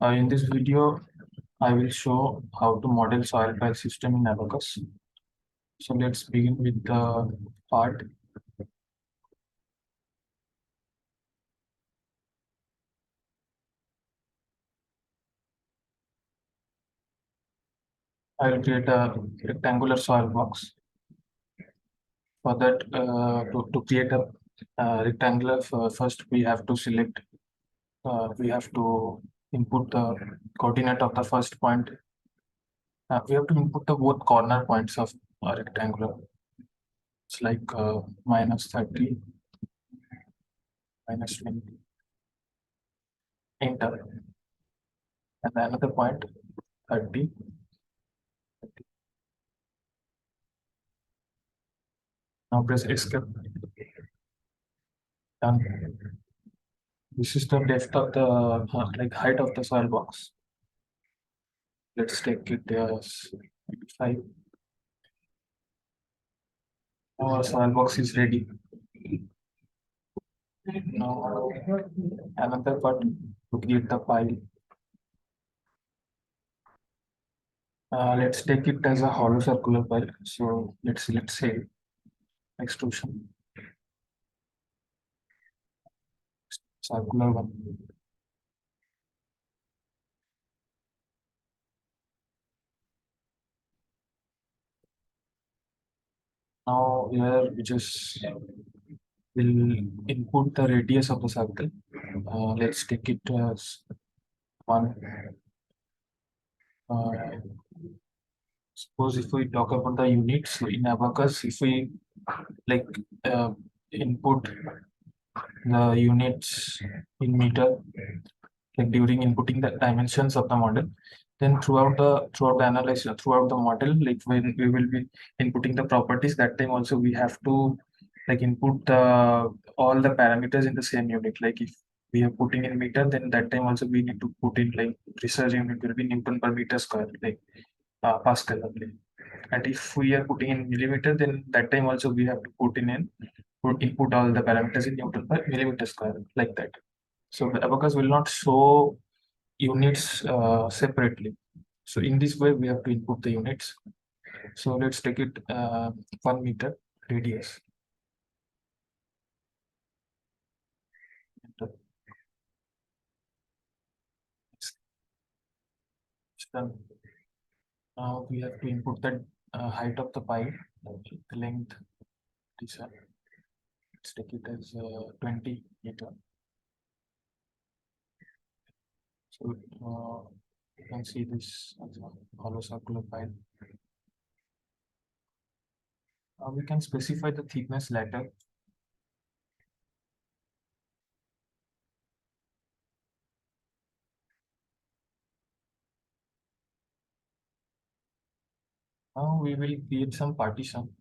In this video, I will show how to model soil file system in Abaqus. So let's begin with the part. I will create a rectangular soil box. For that, to create a rectangular, first we have to select, we have to input the coordinate of the first point. We have to input the both corner points of a rectangular. It's like -30, -20, enter. And another point, 30. Now press escape. Done. This is the depth of the like height of the soil box. Let's take it as 5. Our soil box is ready. Now another part to create the file. Let's take it as a hollow circular file. So let's say extrusion circular one. Now here we just will input the radius of the circle. Let's take it as 1. Suppose if we talk about the units, so in Abaqus, if we like input the units in meter, like during inputting the dimensions of the model, then throughout the analysis, throughout the model, like when we will be inputting the properties, that time also we have to like input all the parameters in the same unit. Like if we are putting in meter, then that time also we need to put in like research unit will be Newton per meter square, like Pascal only. And if we are putting in millimeter, then that time also we have to put input all the parameters in Newton per millimeter square, like that. So the Abaqus will not show units separately. So in this way, we have to input the units. So let's take it 1 meter radius. Enter. It's done. Now we have to input the height of the pipe, the length. Let's take it as 20 meter. So you can see this as a hollow circular pipe. We can specify the thickness later. Now we will create some partition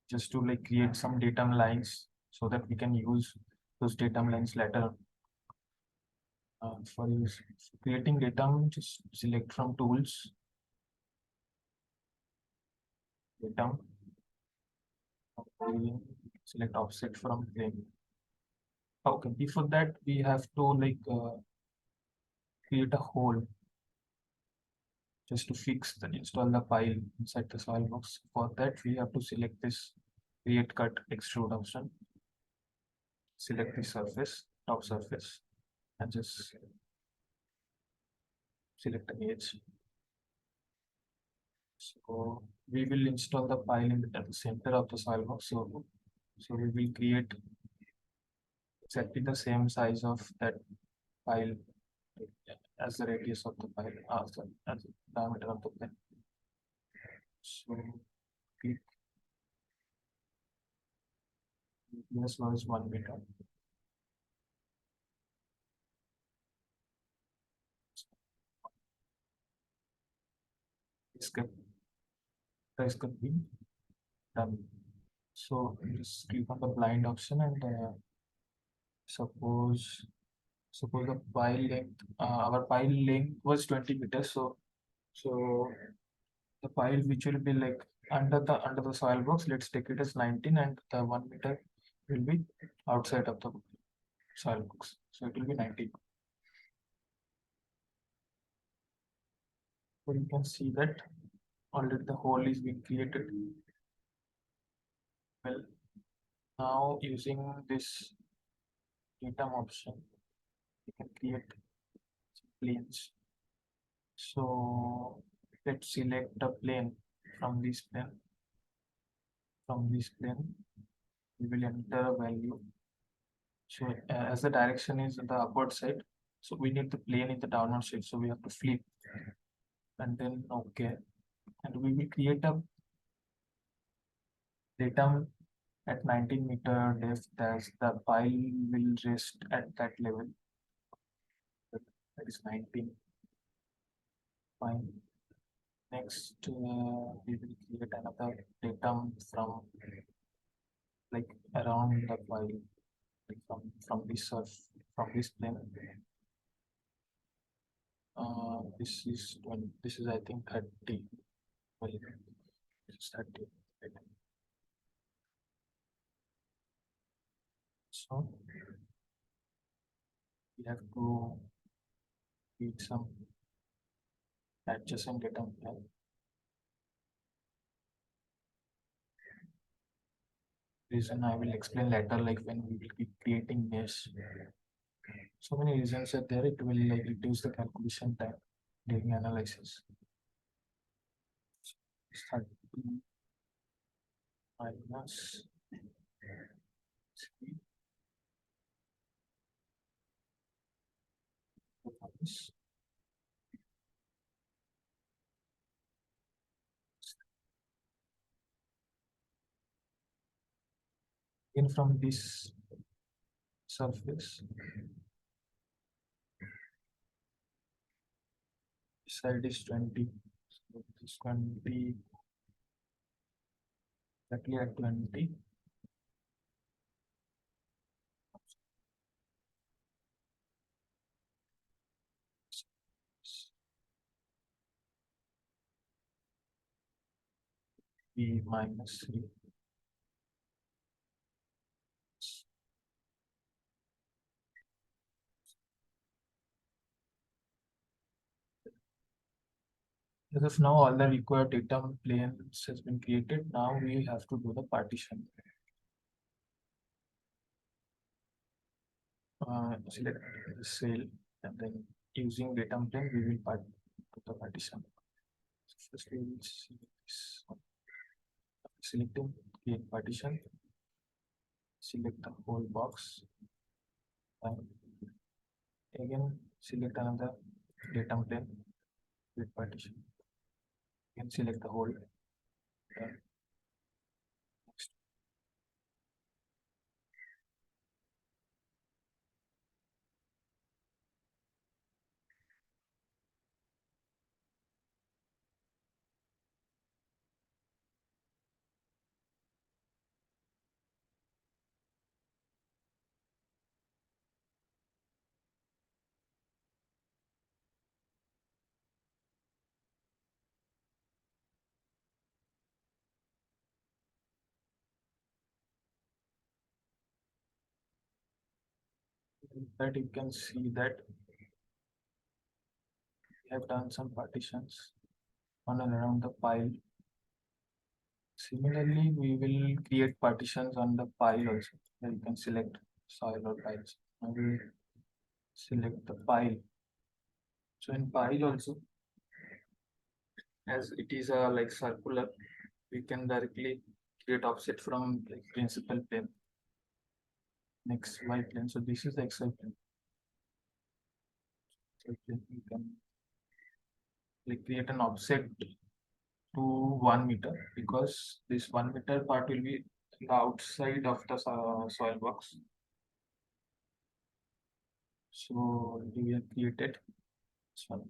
just to like create some datum lines so that we can use those datum lines later. For creating datum, just select from tools, datum, select offset from plane. Okay, before that we have to like create a hole just to install the file inside the soil box. For that we have to select this create cut extrude option, select the surface, top surface, and just select the edge. So we will install the file at the center of the soil box. So we will create exactly the same size of that file as the radius of the file, as the diameter of the plane. So click this one is 1 meter. Escape. The escape being done. So just click on the blind option and suppose the file length, our file length was 20 meters. So the file which will be like under the soil box, let's take it as 19, and the 1 meter will be outside of the soil box. So it will be 19. So you can see that already the hole is being created. Well, now using this datum option, you can create planes. So let's select a plane from this plane. From this plane, we will enter a value. So as the direction is the upward side, so we need the plane in the downward side. So we have to flip and then okay, and we will create a datum at 19-meter depth as the pile will rest at that level. That is 19. Fine. Next, we will create another datum from like around the pile, like from this from this plane. This is 20. This is I think 30. Well, this is 30. Right. So we have to create some adjacent datum here. Reason I will explain later, like when we will be creating mesh. So many reasons are there. It will like reduce the calculation time during analysis. 30 minus 3 becomes in from this surface. This side is 20. So this is 20 exactly at 20. B minus 3. As of now, all the required datum planes has been created. Now we have to do the partition. Select the cell and then using datum plane we will do the partition. So first we will see this one. Selecting create partition. Select the whole box. And again select another datum plane. Create partition. Again select the whole. Next. That you can see that we have done some partitions on and around the pile. Similarly, we will create partitions on the pile also. Then you can select soil or piles. I will select the pile. So in pile also, as it is a like circular, we can directly create offset from like principal plane, next y plane. So this is the XY plane. So you can like create an offset to 1 meter because this 1 meter part will be the outside of the soil box. So we have created this one.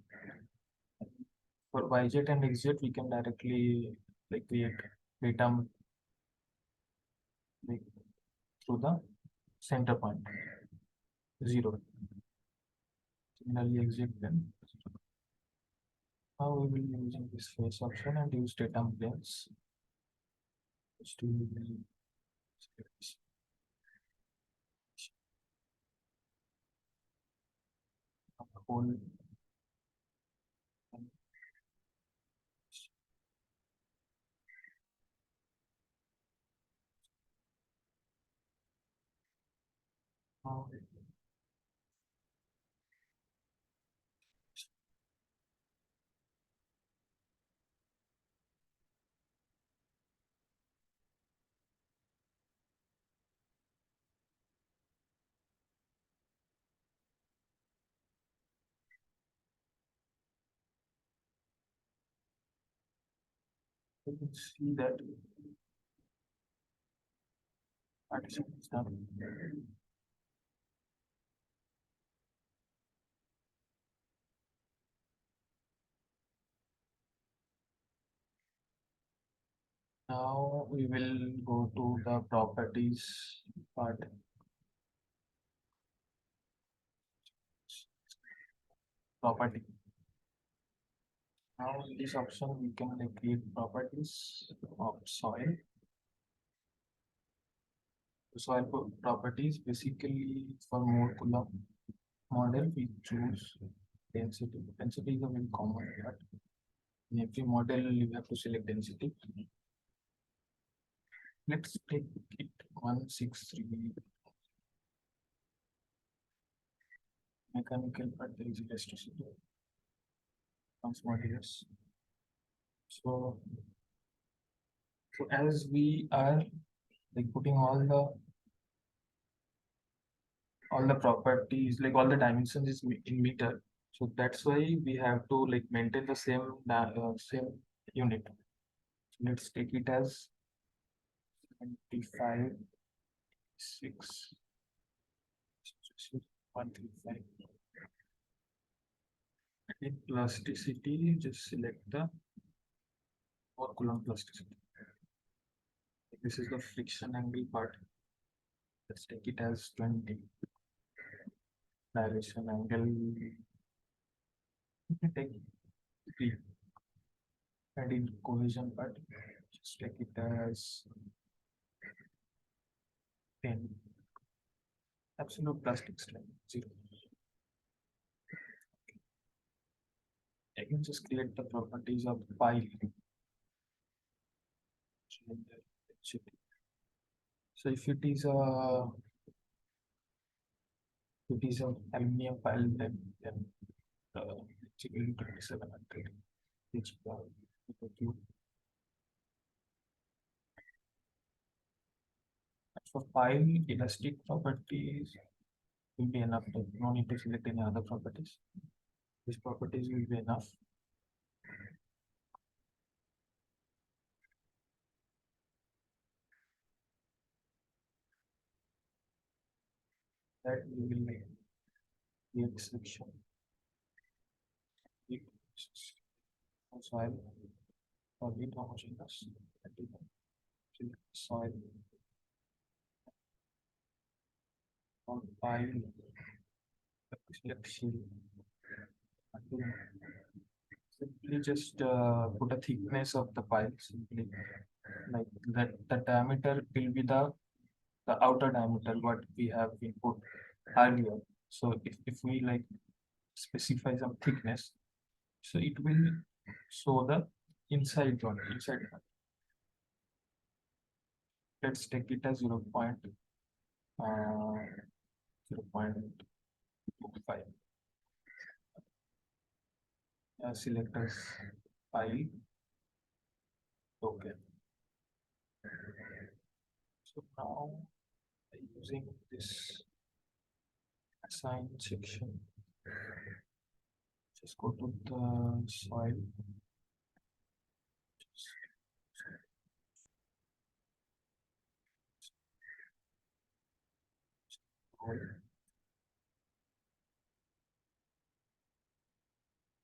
For YZ and XZ, we can directly like create datum like through the center point 0. Similarly, exit then. Now we will be using this face option and use datum planes. Just to whole Now you can see that partition is done. Now we will go to the properties part. Property. Now in this option we can create properties of soil. Properties basically for more column model we choose density. Density is a very common part. In every model you have to select density. Let's take it 163 mechanical, but there is electricity comes modulus. So, so as we are like putting all the properties, like all the dimensions is in meter. So that's why we have to like maintain the same unit. So let's take it as 25 6 135. In plasticity, just select the 4 coulomb plasticity. This is the friction angle part. Let's take it as 20. Direction angle. You can take 3. And in cohesion part, just take it as 10. Absolute plastic strength 0. I can just create the properties of pile. So if it is an aluminum pile, then it will be 2700. Which for pile elastic properties will be enough. No need to select any other properties. These properties will be enough. That we will create section. Soil solid homogeneous. Soil or pile. Select shield. Simply just put a thickness of the pile. Simply like that the diameter will be the outer diameter what we have input earlier. So if we like specify some thickness, so it will show the inside one inside one. Let's take it as 0.25. Select as file. Okay. So now using this assign section, just go to the soil.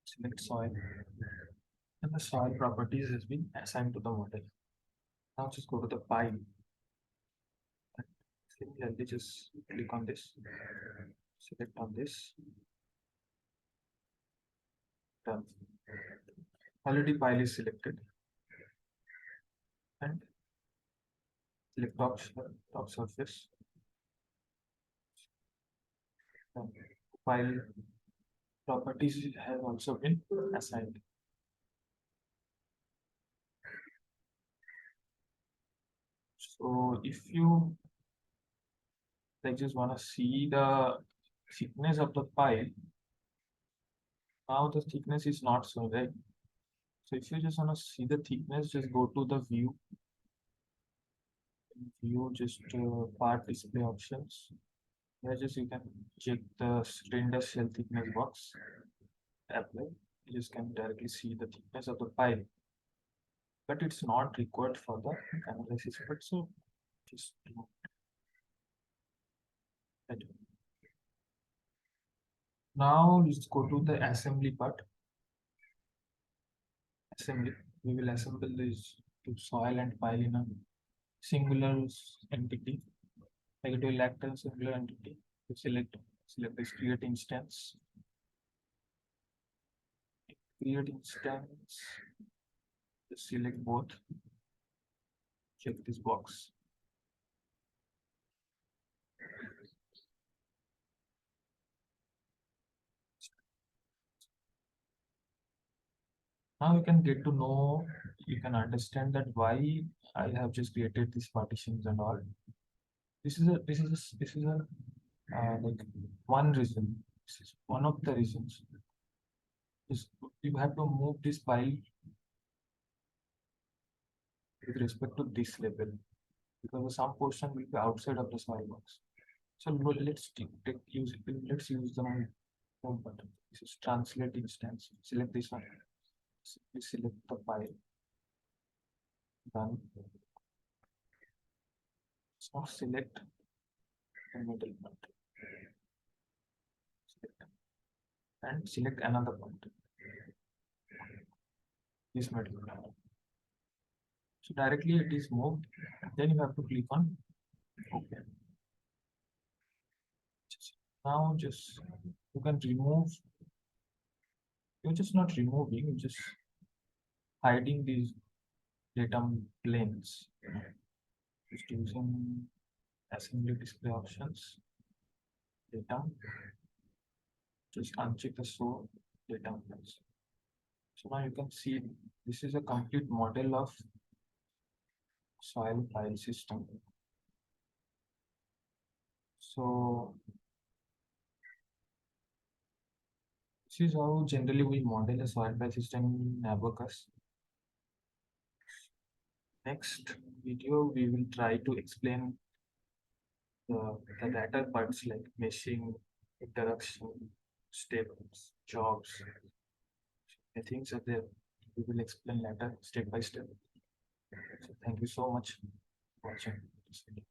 Select soil, and the soil properties has been assigned to the model. Now just go to the pile. Similarly, just click on this, select on this, done. Already pile is selected, and select top surface. Pile properties have also been assigned. So if you I just want to see the thickness of the pile. Now the thickness is not so, right? So if you just want to see the thickness, just go to the view, just part display options. Here just you can check the render cell thickness box. Apply. You just can directly see the thickness of the pile, but it's not required for the analysis. But so just do that. Now let's go to the assembly part. Assembly. We will assemble this to soil and pile in a singular entity. Like it will act as a singular entity. To select this create instance. Create instance. Just select both. Check this box. Now you can get to know, you can understand that why I have just created these partitions and all. This is like one reason. This is one of the reasons. Is you have to move this file with respect to this level because some portion will be outside of the file box. So let's use the move button. This is translate instance. Select this one. Simply select the file. Done. So select the middle point. Select and select another point. This middle point. So directly it is moved. Then you have to click on OK. Now just you can remove. You're just not removing. You're just hiding these datum planes. Just using assembly display options. Datum. Just uncheck the show datum planes. So now you can see this is a complete model of soil file system. So this is how generally we model a soil file system in Abaqus. Next video we will try to explain the latter parts like meshing, interaction, steps, jobs. I think so there we will explain later step by step. So thank you so much for watching this video.